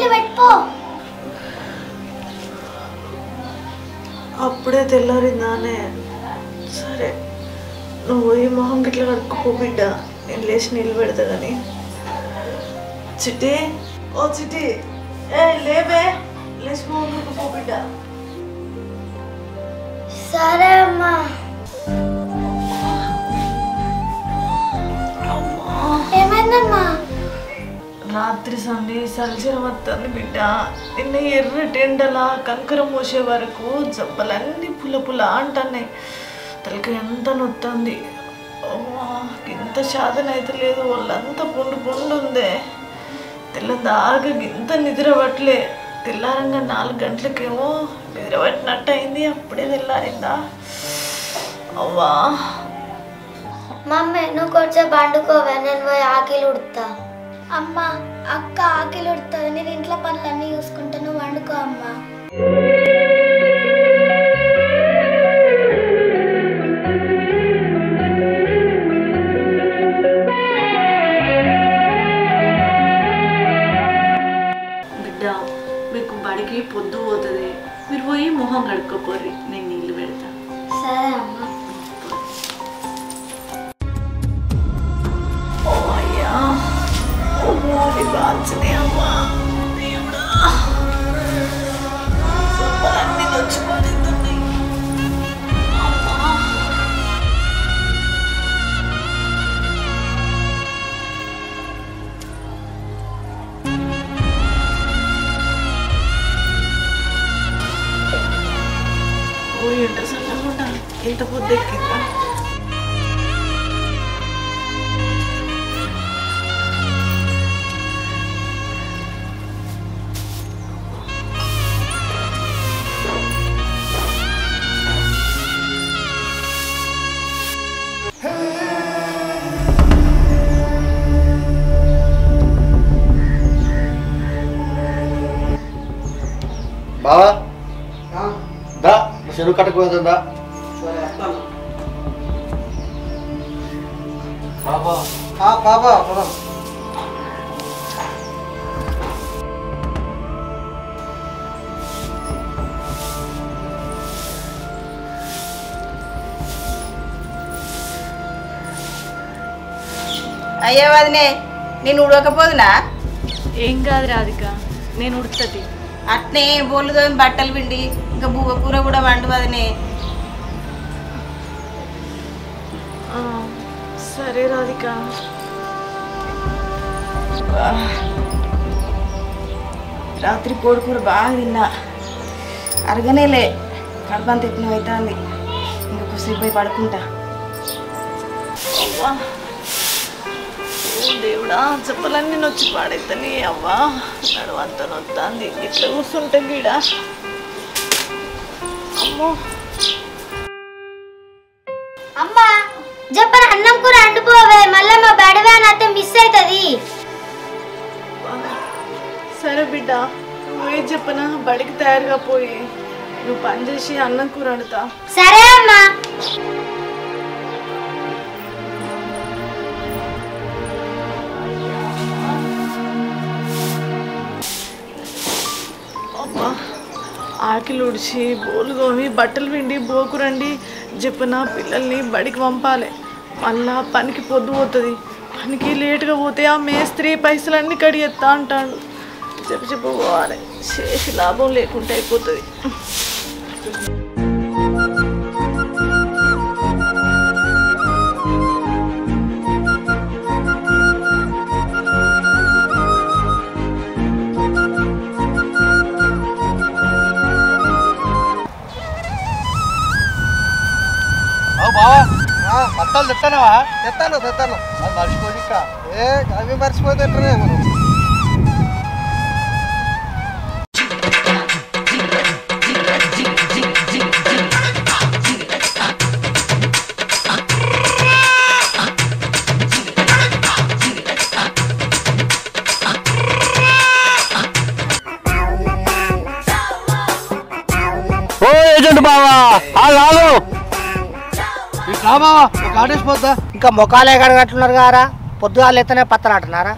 నీళ్ళు పెట్టుకో. అప్పుడే తెల్లారిందానే. సరే నువ్వు ఈ మొహం గిట్లా కడుక్కో బిడ్డ, నేను లేచి నీళ్ళు పెడతా కానీ. చిట్టి, ఓ చిట్టి, ఏ లేవే, లేచి మొహం కడుక్కో బిడ్డ. సరే అమ్మా. ఏమైందమ్మా? రాత్రి సంధి సలచరం వస్తుంది బిడ్డ. నిన్న ఎర్రటి ఎండలా కంకర మోసే వరకు జబ్బలన్నీ పుల్ల పుల్ల అంటున్నాయి. తలకి ఎంత నొత్తుంది. ఇంత శాతం అయితే లేదు, వాళ్ళంతా పుండు పుండు ఉందే. తెల్లదాకా ఇంత నిద్ర పట్టలే. తెల్లారంగా 4 గంటలకేమో నిద్ర పట్టినట్టు అయింది. అప్పుడే తెల్లారిందా అవ్వా. మమ్మీ నువ్వు కొంచెం పండుకోవే, నేను పోయి ఆకిలి ఉడుతా. అమ్మ అక్క ఆకిలి ఉడుతుంది, నేను ఇంట్లో పనులన్నీ చూసుకుంటా, నువ్వు వండుకో అమ్మా. బిడ్డ మీకు బడికి పొద్దు పోతుంది, మీరు పోయి మొహం కడుక్కోపోర్రి, నేను నీళ్ళు పెడతా. సరే అమ్మ. అమ్మా దేవుడా, సబ్బలన్నీ నొచ్చిపోతున్నాయి. ఓ ఎంత సన్నగా ఎంత పొద్దెక్కిందా. బావా దా చెరువు కట్టకపోతుందా? బాబా బాబా పొలం అయ్యా వదినే, నేను ఉడకపోదునా? ఏం కాదు రాధిక, నేను ఉడుతుంది. అట్నే బోళ్ళుతో బట్టలు పిండి ఇంకా బువ్వ కూర కూడా వండు వదినే. సరే రాధిక. రాత్రి కోడి కూర బాగా తిన్నా, అరగనేలే, కడపంత ఎత్తున అవుతుంది. ఇంకొకసేపు పోయి పడుకుంటా. అవ్వా దేవుడా, చెప్పలన్నీ నొచ్చి పాడైతని. అవ్వా నడువంత నొత్తాంది, ఇట్లా కూర్చుంటే గీడ. అమ్మో అమ్మా చెప్పని అన్నం కూర అండిపోవే, మళ్ళీ మా బడివే అయితే మిస్ అవుతుంది. సరే బిడ్డ, నువ్వే చెప్పనా, బడికి తయారుగా పోయి నువ్వు పని చేసి అన్నం కూర వండుతా. సరే అమ్మా. ఆకిలి ఉడిచి బోలు తోమి బట్టలు పిండి బోకురండి చెప్పిన పిల్లల్ని బడికి పంపాలి. మళ్ళా పనికి పొద్దు పోతుంది. పనికి లేటుగా పోతే ఆ మేస్త్రి పైసలన్నీ కడిగెత్తా అంటాడు. చెప్పి పోవాలి, చేసి లాభం లేకుండా అయిపోతుంది. బావా బట్టలు తెస్తానవా? తెస్తాను తెస్తాను, అది మర్చిపోయి అవి మర్చిపోతే మనం. ఓ ఏజెంట్ బావా ఆగు, రాబావా ఆడేసిపోద్దా? ఇంకా మొఖాలే కడగట్టున్నారు కారా, పొద్దుగాలు ఎత్తనే పత్తలు అంటున్నారా?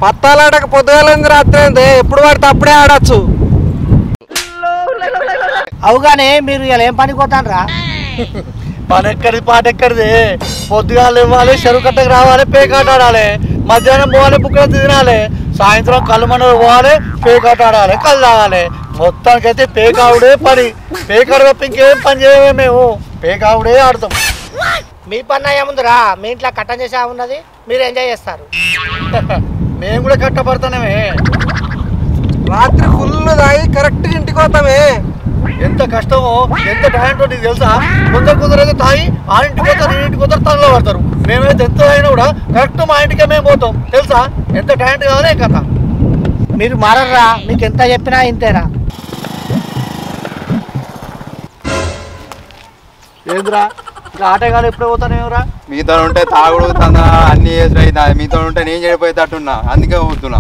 పత్తాలాడక పొద్దుగాలంది రాత్రి ఎప్పుడు పడితే అప్పుడే ఆడచ్చు. అవుగానే మీరు ఇలా ఏం పనికి పోతానరా? పని ఎక్కడిది పాట ఎక్కడిది. పొద్దుగాలు ఇవ్వాలి, చెరువు కట్టకు రావాలి, పేకాట ఆడాలి. మధ్యాహ్నం పోవాలి, బుక్కలు తినాలి. సాయంత్రం కళ్ళు మనలు పోవాలి, పేకాట ఆడాలి, కళ్ళు తాగాలి. మొత్తానికైతే పేకావుడే పని. పేకాడు తప్ప ఇంకేం పని చేయమే మేము. పేకావుడే ఆడతాం. మీ పని ఏముందిరా? మీ ఇంట్లో కట్టం చేసే ఉన్నది, మీరు ఎంజాయ్ చేస్తారు. మేము కూడా కట్టపడతామే. రాత్రి ఫుల్ తాగి కరెక్ట్గా ఇంటికి పోతామే. ఎంత కష్టమో ఎంత టాలెంటో నీకు తెలుసా? కొందరైతే తాగి ఆ ఇంటికి పోతారు, ఈ ఇంటికి పోతారు, తనలో పడతారు. మేమైతే ఎంత అయినా కూడా కరెక్ట్ మా ఇంటికే మేము పోతాం. తెలుసా ఎంత టాలెంట్ కావాలే కథ. మీరు మారర్రా, మీకు ఎంత చెప్పినా ఇంతేరా. ఏంద్రా ఇంకా ఆటగాళ్ళు ఎప్పుడే పోతానేమరా? మీతో ఉంటే తాగుడు తందా అన్ని చేసిన మీతో ఉంటే నేను చెడిపోయేటట్టున్నా, అందుకే పోతున్నా.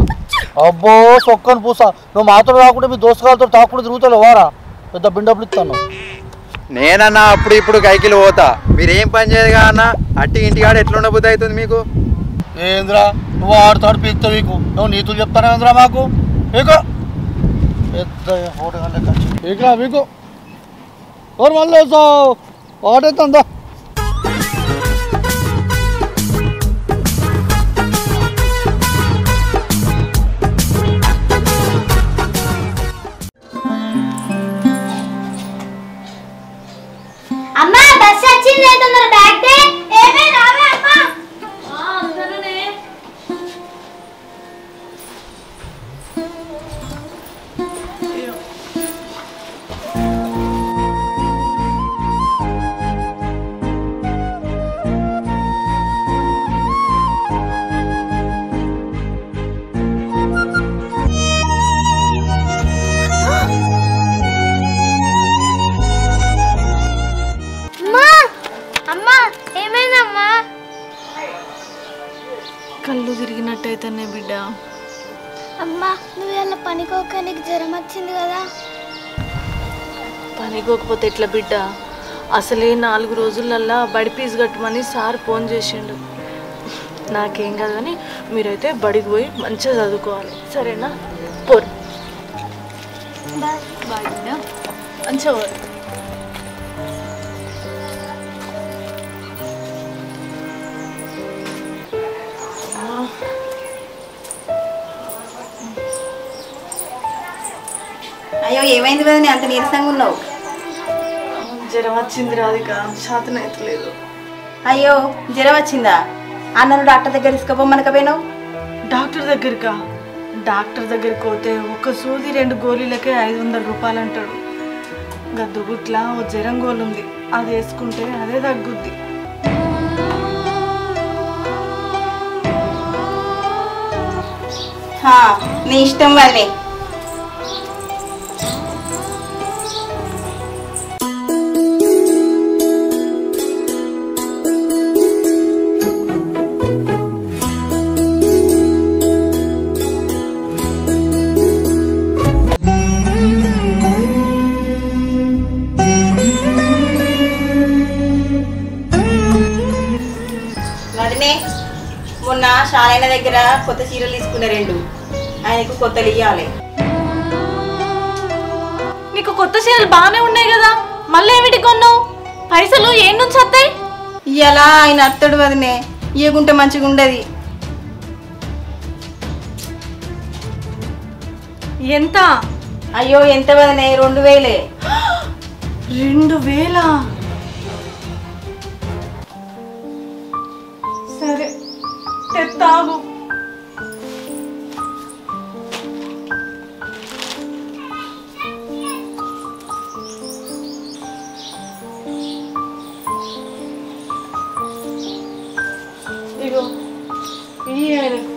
అబ్బో సొక్కని పూస. నువ్వు మాతో రాకుండా మీ దోస్తుగాలతో తాకుండా తిరుగుతావు వారా. పెద్ద బిల్డప్లు ఇస్తాను. నేనన్నా అప్పుడు ఇప్పుడు కైకిలు పోతా. మీరేం పని చేయదు అన్న. అట్టి ఇంటికాడ ఎట్లుండ బుద్ధి అవుతుంది మీకు? ఏంద్రా నువ్వు ఆడుతాడు పీక్తావు. మీకు నువ్వు నీతులు చెప్తానేంద్రా మాకు. మీకు పెద్ద పీకురా మీకు ఎవరు మళ్ళీ వేస్తావు ఆటేస్తుందా? అమ్మా బస్ వచ్చింది, తొందర బ్యాగ్ దే. ఏమే రావే అమ్మా. కళ్ళు తిరిగినట్టయితేనే బిడ్డ. అమ్మా నువ్వు ఇలా పనికోక నీకు జ్వరం వచ్చింది కదా. పనికోకపోతే ఎట్లా బిడ్డ? అసలే 4 రోజులల్లా బడి ఫీజు కట్టమని సార్ ఫోన్ చేసిండు. నాకేం కాదు కానీ మీరైతే బడికి పోయి మంచిగా చదువుకోవాలి, సరేనా? పోరు బాయ్ బిడ్డ, మంచిగా పోరు. అయ్యో ఏమైంది కదా, అంత నీరసంగా ఉన్నావు? జ్వరం వచ్చింది రాధిక, శాతం అవుతలేదు. అయ్యో జ్వరం వచ్చిందా? అన్నను డాక్టర్ దగ్గర తీసుకుపోమనకపోయినావు? డాక్టర్ దగ్గరకా? డాక్టర్ దగ్గరికి పోతే ఒక సూది 2 గోళీలకే 500 రూపాయలు అంటాడు. గద్దుగుట్లా ఓ జ్వరం గోలు ఉంది, అది వేసుకుంటే అదే తగ్గుద్ది. నీ ఇష్టం వాళ్ళే. మొన్న షాలైన దగ్గర కొత్త చీరలు తీసుకున్న 2, ఆయనకు కొత్తలు ఇవ్వాలి. నీకు కొత్త చీరలు బాగానే ఉన్నాయి కదా, మళ్ళీ ఏమిటి కొన్నావు? పైసలు ఏం నుంచి వస్తాయి? ఇలా ఆయన అత్తడు వదినే, ఇయ్యకుంటే మంచిగా ఉండదు. ఎంత? అయ్యో ఎంత వదినే, 2000. 2000? సరే తెత్తాగు. ఇగో ఈ ఆయనకు.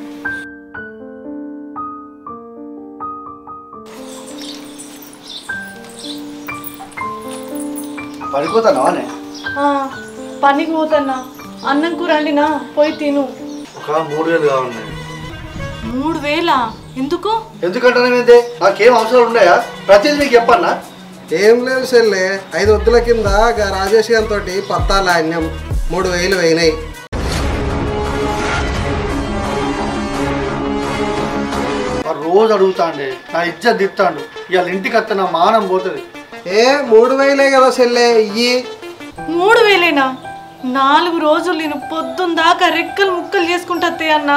పడిపోతానా? పనికి పోతానా? అన్నం కూర వండినా, పోయి తిను. ఒక 3000 కావాలి. 3000? ఎందుకు? ఎందుకంటే నాకేం అవసరాలు ఉన్నాయా? ప్రతిదీ నీకు చెప్పన్నా? ఏం లేదు చెల్లె, 5 వద్దుల కింద రాజేష్ గారితో పత్తాల అన్యం 3000 అయినాయి. రోజు అడుగుతాండే, నా ఇజ్జత్ దిత్తాండు. ఇవాళ ఇంటికి వస్తే నా మానం పోతుంది. 3000 కదా చెల్లె ఇయ్యి. 3000 4 రోజులు నేను పొద్దున్న దాకా రెక్కలు ముక్కలు చేసుకుంటా అన్న.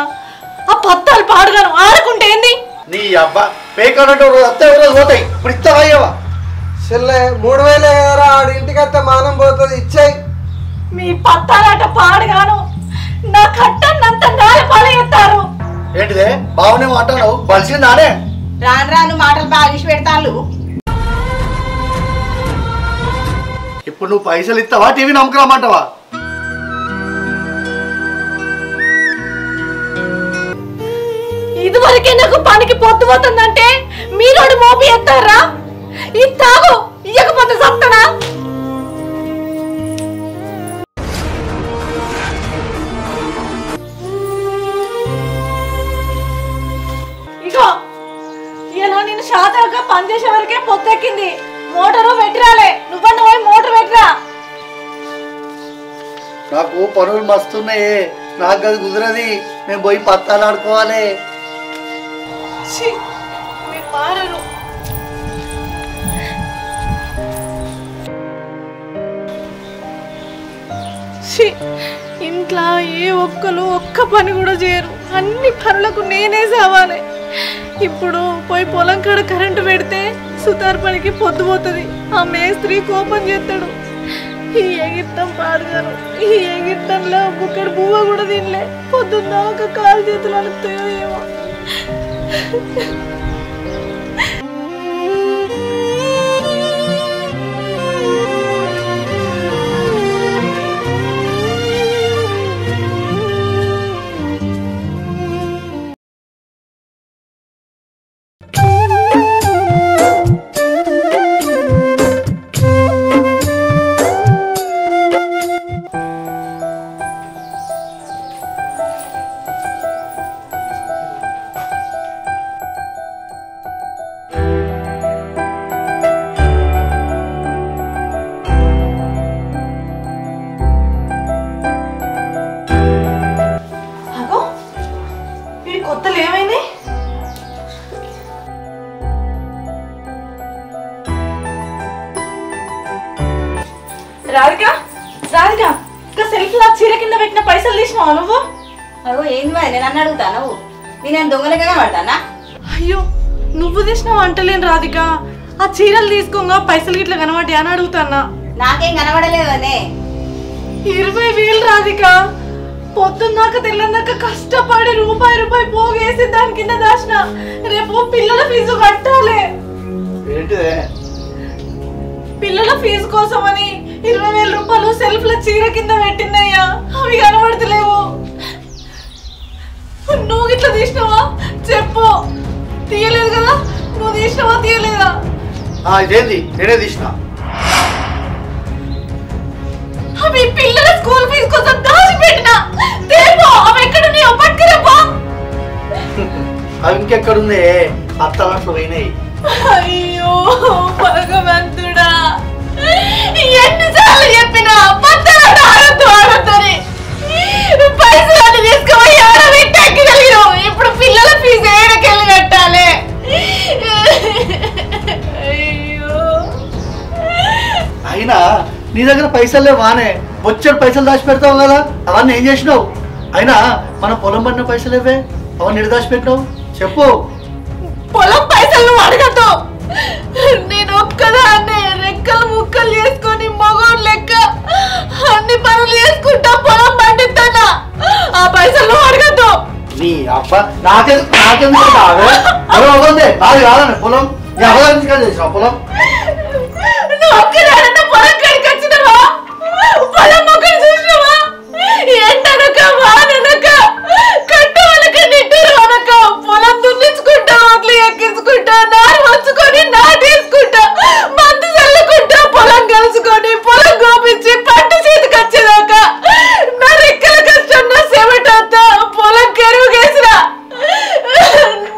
ఆ పత్తాలు పాడుగాను ఆడుకుంటే ఏంది? నీ అబ్బా పేకాడంటే వస్తే రోజు పోతాయి. ఇప్పుడు ఇస్తావా అయ్యవా? చెల్లె 3000 కదరా, ఆడి ఇంటికి వస్తే మానం పోతుంది, ఇచ్చేయి. మీ పత్తాలాట పాడుగాను నా కట్టన్నంత నాలుపాలు ఎత్తారు. ఏంటిదే బావునే మాట్లాడవు? బలిసిందానే రాను రాను మాటలు బాగిసి పెడతాళ్ళు. ఇప్పుడు నువ్వు పైసలు ఇస్తావా, టీవీ నమ్మకరామంటావా? ఇదివరకే నాకు పనికి పొద్దుపోతుందంటే మీరోడు మోపి ఎత్తారా? ఇది తాగు, ఇయ్యకపోతే సత్తనా? ఇగో ఇలా నేను శాతగా పనిచేసే వరకే పొత్తెక్కింది. మోటారు పెట్టిరాలే, నువ్వన్న పోయి మోటార్ పెట్టిరా. నాకు పనులు మస్తున్నాయి, నాకు అది కుదరది. మేము పోయి పత్తాలు ఆడుకోవాలి. మీరు మారరు. ఇంట్లో ఏ ఒక్క పని కూడా చేయరు, అన్ని పనులకు నేనే సావాలి. ఇప్పుడు పోయి పొలం కాడ కరెంటు పెడితే సుతార్ పనికి పొద్దుపోతుంది. ఆ మేస్త్రి కోపం చేస్తాడు. ఈ ఎగిత్తం పాడుగాను, ఈ ఎగిత్తంలో బుక్కడు బువ్వ కూడా తినలే. పొద్దున్న ఒక కాలు చేతులు అలుగుతాయో ఏమో. కొత్తలు ఏమైంది? రాధిక రాధిక, ఇంకా సెల్ఫ్ లా చీర కింద పెట్టిన పైసలు తీసినావా నువ్వు? అగో ఏంది మరి, నేను అన్న అడుగుతా నువ్వు నేను దొంగలుగా పడతానా? అయ్యో నువ్వు తీసినావు అంటలేను రాధిక. ఆ చీరలు తీసుకోగా పైసలు గిట్లా కనబడి అని అడుగుతానా. నాకేం కనబడలేదనే. 20,000 రాధిక. పొద్దున్నాక తెల్లందాక కష్టపడి రూపాయి పోగేసి దాని కింద దాచిన. రేపు పిల్లల ఫీజు కట్టాలి. పిల్లల ఫీజు కోసమని 20,000 రూపాయలు సెల్ఫ్ లో చీర కింద పెట్టిందయ్యా. అవి కనబడతలేవు. నువ్వు ఇట్లా తీసినావా చెప్పు. తీయలేదు కదా? నువ్వు తీసినావా తీయలేదా? ఇదేంది, నేనే తీసిన. అవి పిల్లల స్కూల్ ఫీజు కోసం దాచిపెట్టినా. దేవో అవి ఎక్కడున్నాయో పట్టుకురాపో. అవి ఇంకెక్కడుంది? అత్తలాంట్లో పోయినాయి. అయ్యో భగవంతుడా, ఎన్నిసార్లు చెప్పినా పత్తలాట ఆడద్దు ఆడద్దని. పైసలు తీసుకుపోయి ఆడబెట్టగలిగిన. ఇప్పుడు పిల్లల ఫీజు ఏడకెళ్ళి కట్టాలి. అయ్యో అయినా నీ దగ్గర పైసలే వానే, వచ్చాడు పైసలు దాచి పెడతావు కదా, అవన్నీ ఏం చేసినావు? అయినా మన పొలం పడిన పైసలు ఇవే, అవన్నీ ఎడ దాచి పెట్టినావు చెప్పు. పొలం పైసలు అడగదు. నేను ఒక్కదాన్నే రెక్కలు ముక్కలు చేసుకొని మగోడు లెక్క అన్ని పనులు చేసుకుంటా పొలం పండిస్తానా. ఆ పైసలు అడగదు. నీ అబ్బా నాకెందుకు నాది కాదని పొలం చేసిన పొలం. నువ్వు ఒక్కదానన్నా పొలం కాడికి వచ్చినవా? పొలం మొక్కలు చూసినవా? ఎండనక వాననక కట్టవలక నిట్టూరు అనక పొలం దున్నించుకుంటా, ఓట్లు ఎక్కించుకుంటా, నారు వచ్చుకొని నాటేసుకుంటా, మందు చల్లుకుంటా, పొలం కలుసుకొని పొలం గోపించి పంట చేతికి వచ్చేదాకా నా రెక్కల కష్టం నా సెమటంతా పొలం కెరువుకేసినా.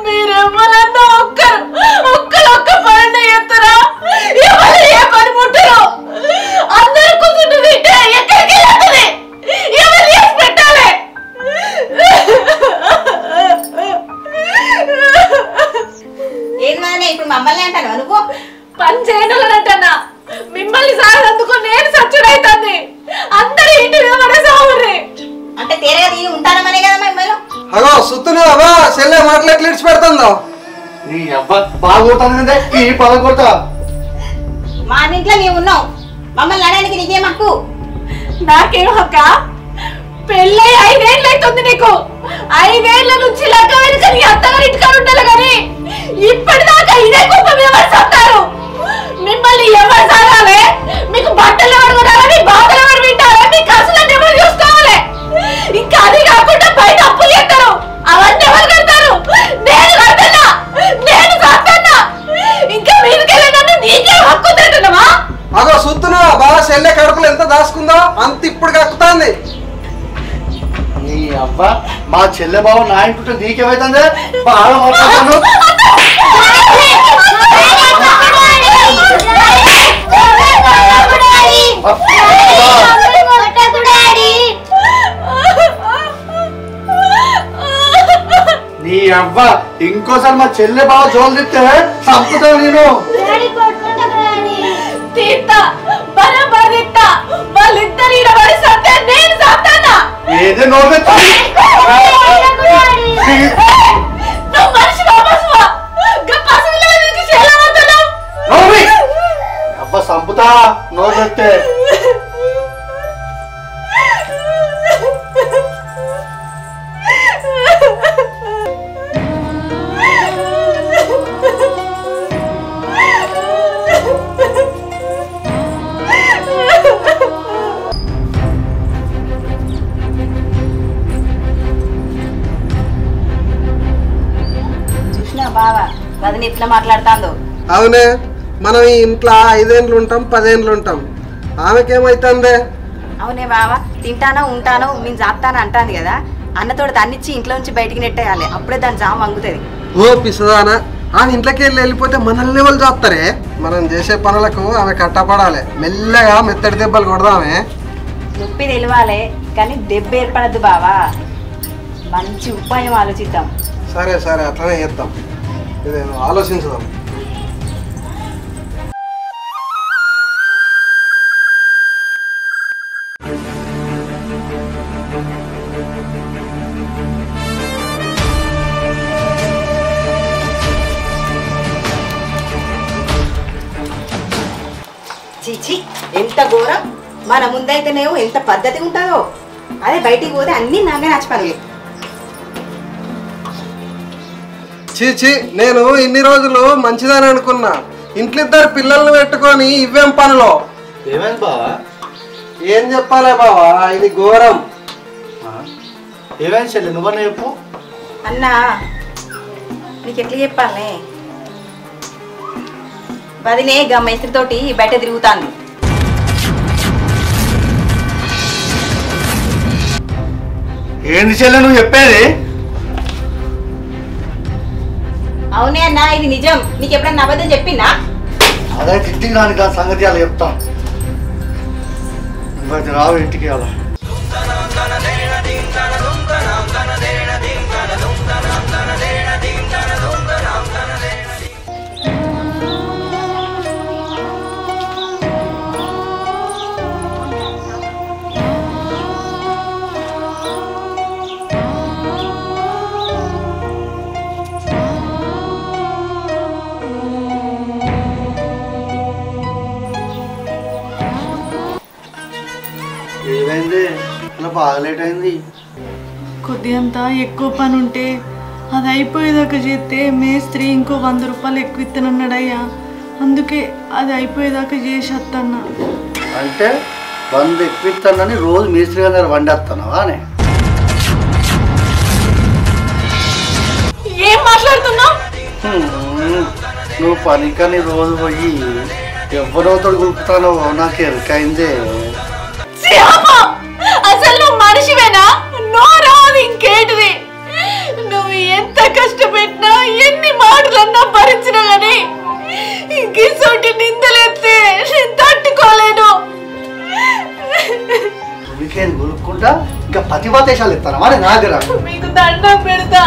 మీరెవ్వరన్నా ఒక్క పని ఎత్తరా? ఎవరు ఏ పని ముట్టరు? అందరు కూర్చుంటుంది ఎక్కడికి వెళ్తుంది? ఎవరు చేసి పెట్టాలి? చేస్తుందనే ఇప్పుడు మమ్మల్ని అంటాను నువ్వు పని చేయనులనంటన్నా మిమ్మల్ని సాగందుకు నేను సచ్చుడైతుంది అందరి ఇంటి మీద మన సావుర్రి అంటే తేరగా నేను ఉంటానమనే కదా మిమ్మల్ని అగో సుత్తున్నావు అబ్బా చెల్లె మాటలు ఇడిచి పెడుతుందో నీ అబ్బా బాగోతాను ఈ పొలం కొడతా మా ఇంట్లో నీవు ఉన్నావు మమ్మల్ని అనడానికి నీకేం హక్కు నాకేం హక్క పెళ్ళై 5 ఏళ్ళు అవుతుంది నీకు 5 ఏళ్ల నుంచి లెక్క వెనుక నీ అత్తగారి ఇంటికాడ ఉండాలి కానీ ఇప్పటిదాకా ఇదే కుప్ప మీద సత్తారు మిమ్మల్ని ఎవరు సాగాలి మీకు బట్టలు ఎవరు కొనాలి మీ బాధలు ఎవరు వింటారు మీ కసులను ఎవరు చూసుకోవాలి ఇంకా అది కాకుండా బయట అప్పులు చేస్తారు అవన్నీ ఎవరు కడతారు నేను కడతానా నేను కడతానా ఇంకా మీరుకెళ్ళి నన్ను నీకే హక్కు తింటున్నావా అగో సుత్తున్నావు అబ్బా చెల్లె కడుపులు ఎంత దాచుకుందో అంత ఇప్పుడు కక్కుతాంది నీ అబ్బా మా చెల్లె బావ నా ఇంటుంటే నీకేమైతుంది బాగా మాట్లాడుతాను నీ అబ్బా ఇంకోసారి మా చెల్లె బావ జోలు తిస్తే చంపుతావు నేను తీర్తా బరాబర్ తీర్తా వాళ్ళిద్దరు ఈడబడి సత్తే నేను సత్తానా ఏదే నోరు నువ్వు మనిషి బాబస్వా పసుపులకి చేయాలవుతున్నావు అబ్బా చంపుతా నోరు తెస్తే బావా అది ఎట్లా మాట్లాడుతాందో అవునే మనం ఈ ఇంట్లో 5 ఏళ్ళు ఉంటాం 10 ఏళ్ళు ఉంటాం ఆమెకేమైతుందే అవునే బావా తింటానో ఉంటానో నేను జాపుతానో అంటాను కదా అన్నతోడు దాన్నిచ్చి ఇంట్లో నుంచి బయటికి నెట్టేయాలి అప్పుడే దాని జామ వంగుతుంది ఓ పిసదానా ఆమె ఇంట్లోకి వెళ్ళిపోతే మనల్ని వాళ్ళు చూస్తారే మనం చేసే పనులకు ఆమె కట్టపడాలి మెల్లగా మెత్తడి దెబ్బలు కొడదామే నొప్పి తెలియాలి కానీ దెబ్బ ఏర్పడద్దు బావా మంచి ఉపాయం ఆలోచిద్దాం సరే సరే అట్లనే చేద్దాం ఇదేమో ఆలోచించుదాం చీచి ఎంత ఘోరం మన ముందైతేనేమో ఎంత పద్ధతి ఉంటుందో అదే బయటికి పోతే అన్ని నాకే నచ్చిపడలే చీచి నేను ఇన్ని రోజులు మంచిదని అనుకున్నా ఇంట్లో 2 పిల్లల్ని పెట్టుకొని ఇవేం పనులు ఏమైంది బావా ఏం చెప్పాలే బావా ఇది ఘోరం ఏమైంది చెల్లె నువ్వన్నా చెప్పు అన్నా నీకు ఎట్లా చెప్పాలే వదినే గా మేస్త్రితోటి బయట తిరుగుతాంది ఏంది చెల్లె నువ్వు చెప్పేది అవునే అన్నా ఇది నిజం నీకు ఎప్పుడన్నా అబద్ధం చెప్పిందా అదే ఇంటికి రాని కాదు సంగతి అలా చెప్తాం ఇంకొకటి రావు ఇంటికి అలా ఏమైంది అలా బాగా లేట్ అయింది కొద్దిగంత ఎక్కువ పని ఉంటే అది అయిపోయేదాకా చేస్తే మేస్త్రి ఇంకో 100 రూపాయలు ఎక్కువ ఇస్తానన్నాడయ్యా అందుకే అది అయిపోయేదాకా చేసేస్తాన్నా అంటే 100 ఎక్కువ ఇస్తానని రోజు మేస్త్రి గారు వండేస్తున్నావా అని ఏం మాట్లాడుతున్నావు నువ్వు పనికని రోజు పోయి ఎవరితో గులుపుతానో నాకు ఎరకైందే అసలు నువ్వు మనిషివేనా నోరా ఇంకేంటిది నువ్వు ఎంత కష్టపెట్టినా ఎన్ని మాటలన్నా భరించినా గానీ ఇంకేసోటి నిందలేస్తే నేను తట్టుకోలేను వీకేంది గులుక్కుంటా ఇంకా పతివాతేశాలు ఇస్తాను మరి నా దగ్గర మీకు దండం పెడతా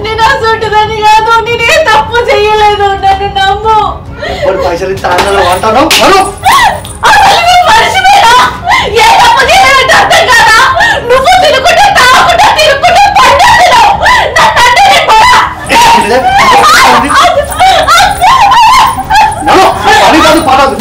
నేను అసోటిదని కాదు నేనే తప్పు చెయ్యలేదు నన్ను పైసలు ఇస్తా అన్నలో అంటాను నువ్వు తిరుగుకుంటా తాగుకుంటా తిరుగుకుంటా పని కాదు పడదు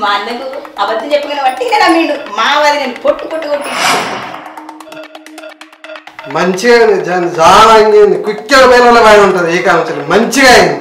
మా అన్నకు అబద్ధం చెప్పుకుని బట్టి నేను నమ్మిండు మా వది నేను పొట్టు పొట్టు కొట్టి మంచిగా చాలా అయింది కుక్కల పైన పైన ఉంటుంది ఏ కాలం మంచిగా అయింది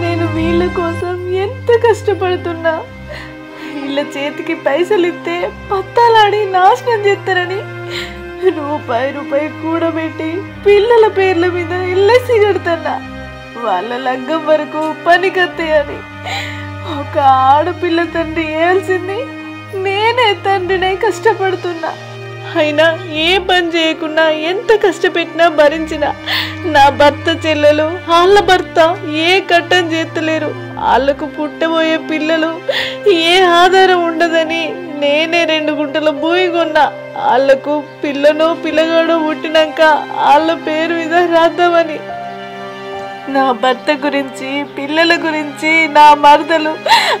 నేను వీళ్ళ కోసం ఎంత కష్టపడుతున్నా వీళ్ళ చేతికి పైసలు ఇస్తే పత్తాలాడి నాశనం చేస్తారని రూపాయి కూడబెట్టి పిల్లల పేర్ల మీద ఎల్ఐసి కడుతున్నా వాళ్ళ లగ్గం వరకు పనికత్తేయని ఒక ఆడపిల్ల తండ్రి వేయాల్సింది నేనే తండ్రినై కష్టపడుతున్నా అయినా ఏ పని చేయకుండా ఎంత కష్టపెట్టినా భరించినా నా భర్త చెల్లెలు వాళ్ళ భర్త ఏ కట్టం చేస్తలేరు వాళ్ళకు పుట్టబోయే పిల్లలు ఏ ఆధారం ఉండదని నేనే 2 గుంటల భూమి కొన్నా వాళ్ళకు పిల్లనో పిల్లగాడో పుట్టినాక వాళ్ళ పేరు మీద రాద్దామని నా భర్త గురించి పిల్లల గురించి నా మరదలు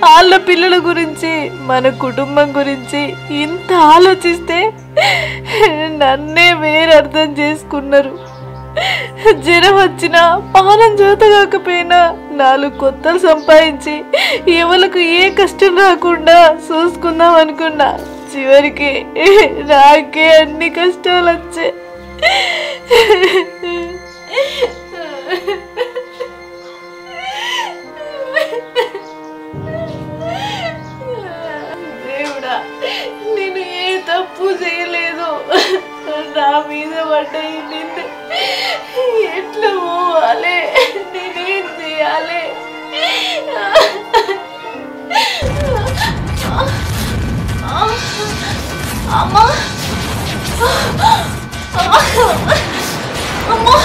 వాళ్ళ పిల్లల గురించి మన కుటుంబం గురించి ఇంత ఆలోచిస్తే నన్నే వేరే అర్థం చేసుకున్నారు జ్వరం వచ్చినా పానం జోత కాకపోయినా 4 కొత్తలు సంపాదించి ఎవరికి ఏ కష్టం రాకుండా చూసుకుందాం అనుకున్నా చివరికి నాకే అన్ని కష్టాలు వచ్చాయి దేవుడా నేను ఏ తప్పు చేయలేదు నా మీద పడ్డాయి నిన్ను ఎట్లా పోవాలి నేనేం చేయాలి అమ్మా అమ్మా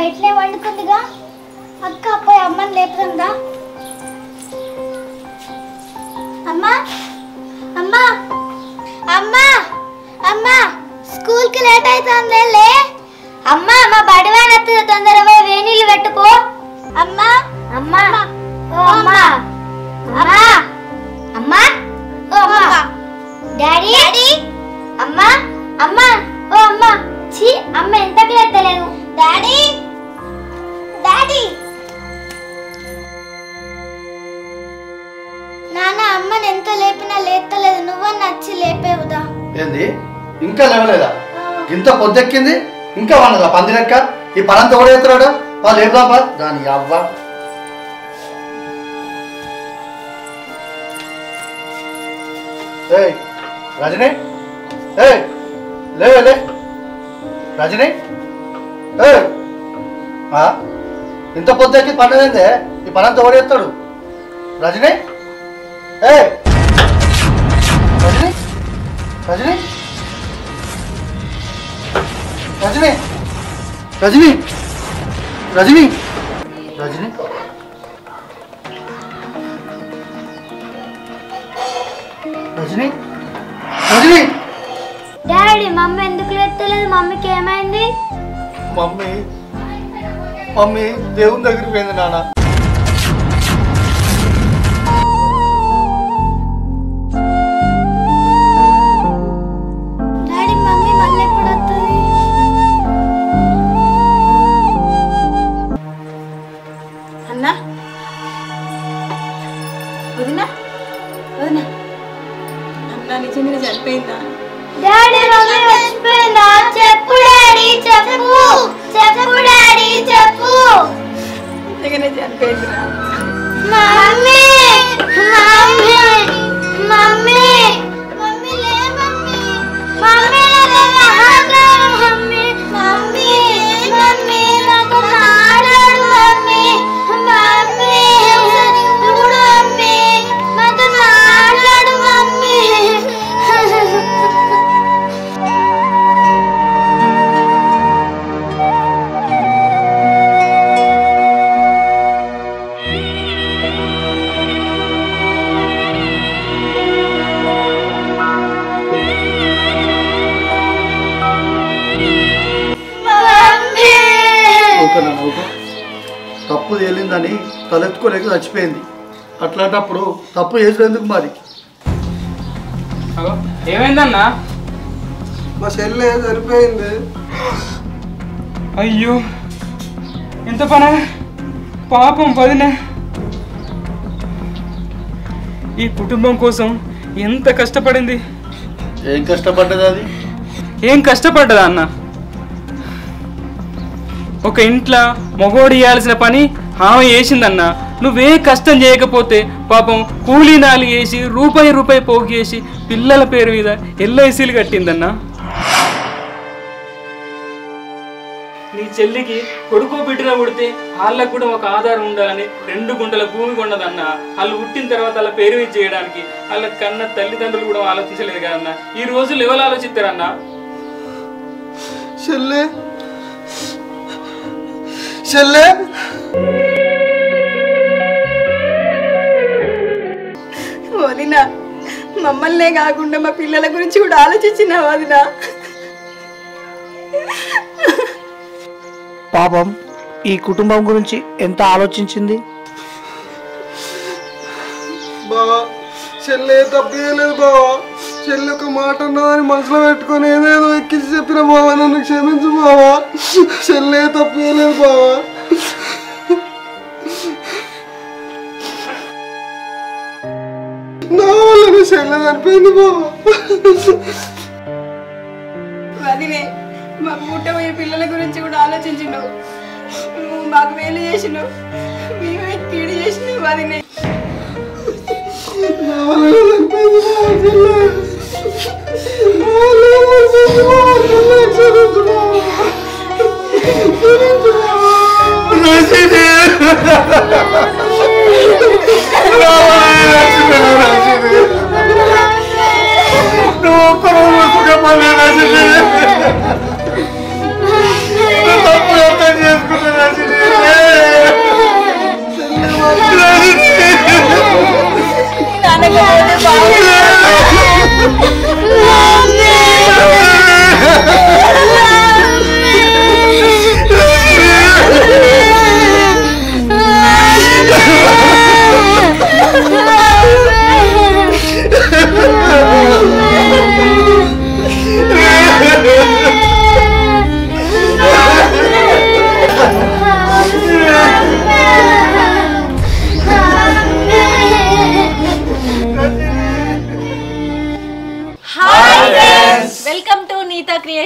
బయటనే వండుకుందిగా. అక్క పోయి అమ్మని లేపుతుందా? అమ్మా అమ్మా అమ్మా అమ్మా స్కూల్కి లేట్ అవుతుంది లే. అమ్మా మా బడివాన్ వస్తుంది, తొందరగా పోయి వేణీళ్ళు పెట్టుకో. అమ్మా అమ్మా ఓ అమ్మా అమ్మా అమ్మా ఓ అమ్మా డాడీ డాడీ అమ్మా అమ్మా ఓ అమ్మా. ఛీ అమ్మ ఎంతకు లేస్తలేదు. డాడీ డాడీ నాన్న అమ్మని ఎంత లేపినా లేస్తలేదు. నువ్వని నచ్చి లేపేవుదా? ఏంది ఇంకా లేవలేదా? ఇంత పొద్దెక్కింది ఇంకా వాడదా పంది లెక్క? ఈ పనంతా కూడా ఎత్తున్నాడు. వాళ్ళు లేపుదాపా దాని అవ్వ. ఏయ్ రజనీ, ఏయ్ లేవే లే రజనీ. ఏయ్ ఇంత పొద్దెక్కి పండదేందే? ఈ పనంతా ఓడేస్తాడు. రజనీ, ఏయ్ రజనీ రజనీ రజనీ రజనీ రజనీ రజనీ రజనీ రజనీ. డాడీ మమ్మీ ఎందుకు లేస్తలేదు? మమ్మీకి ఏమైంది? మమ్మీ మమ్మీ దేవుని దగ్గరికి పోయింది నాన్న. డాడీ మమ్మీ మళ్ళీ ఎప్పుడు వస్తుంది? అన్నా వదినా వదినా అన్నా నిజంగా చనిపోయిందా? Daddy mummy చచ్చిపోయిందా? చెప్పు డాడీ చెప్పు చెప్పు డాడీ చెప్పు. నిజంగానే చనిపోయిందిరా. మమ్మీ మమ్మీ మమ్మీ మమ్మీ లే మమ్మీ మమ్మీ లే మమ్మీ మమ్మీ మమ్మీ నాకు మాట్లాడు మమ్మీ మమ్మీ చూడు మమ్మీ నాకు మాట్లాడు మమ్మీ. తప్పు తేలిందని తలెత్తుకోలేక చచ్చిపోయింది. అట్లాంటప్పుడు తప్పు చేసినందుకు మరి ఏమైందన్నా? మా చెల్లె చనిపోయింది. అయ్యో ఎంత పనా పాపం వదినే. ఈ కుటుంబం కోసం ఎంత కష్టపడింది. ఏం కష్టపడ్డది? అది ఏం కష్టపడ్డదా అన్న? ఒక ఇంట్లో మగోడు చేయాల్సిన పని ఆమె చేసిందన్న. నువ్వే కష్టం చేయకపోతే పాపం కూలీ నాలి వేసి రూపాయి పోగు చేసి పిల్లల పేరు మీద ఎల్ఐసీలు కట్టిందన్నా. నీ చెల్లికి కొడుకో బిడ్డలో పుడితే వాళ్ళకు కూడా ఒక ఆధారం ఉండాలని 2 గుంటల భూమి కొన్నదన్న. వాళ్ళు పుట్టిన తర్వాత వాళ్ళ పేరు మీద చేయడానికి వాళ్ళ కన్న తల్లిదండ్రులు కూడా ఆలోచించలేదు కదన్నా. ఈ రోజులు ఎవరు ఆలోచిస్తారన్నా? చెల్లె చెల్లె వదినా మమ్మల్నే కాకుండా మా పిల్లల గురించి కూడా ఆలోచించిన వదినా. పాపం ఈ కుటుంబం గురించి ఎంత ఆలోచించింది. బావా చెల్లె తప్పలేదు బావా. చెల్లి ఒక మాట ఉన్నదని మనసులో పెట్టుకొని ఏదేదో ఎక్కించి చెప్పిన బావా. నన్ను క్షమించు బావా. చెల్లె తప్పలేదు బావా. నా వల్ల చెల్లె చనిపోయింది బావా. వదినే మా పుట్టబోయే పిల్లల గురించి కూడా ఆలోచించిండు. నువ్వు మాకు వేలు చేసినావు, మేమే కీడు చేసినావు వదినే. నా వల్ల చనిపోయింది బావా చెల్లె. నా వల్ల చనిపోయింది బావా చెల్లె. క్షమించు బావా. క్షమించు బావా. తప్పు అర్థం చేసుకుంటున్నా.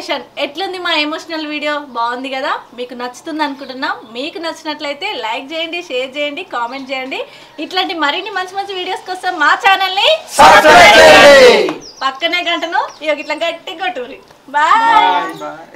ఎలివేషన్. ఎట్లుంది మా ఎమోషనల్ వీడియో? బాగుంది కదా? మీకు నచ్చుతుంది అనుకుంటున్నాం. మీకు నచ్చినట్లయితే లైక్ చేయండి, షేర్ చేయండి, కామెంట్ చేయండి. ఇట్లాంటి మరిన్ని మంచి మంచి వీడియోస్ కోసం మా ఛానల్ని పక్కనే గంటను ఇట్లా గట్టి కొట్టుర్రి. బాయ్.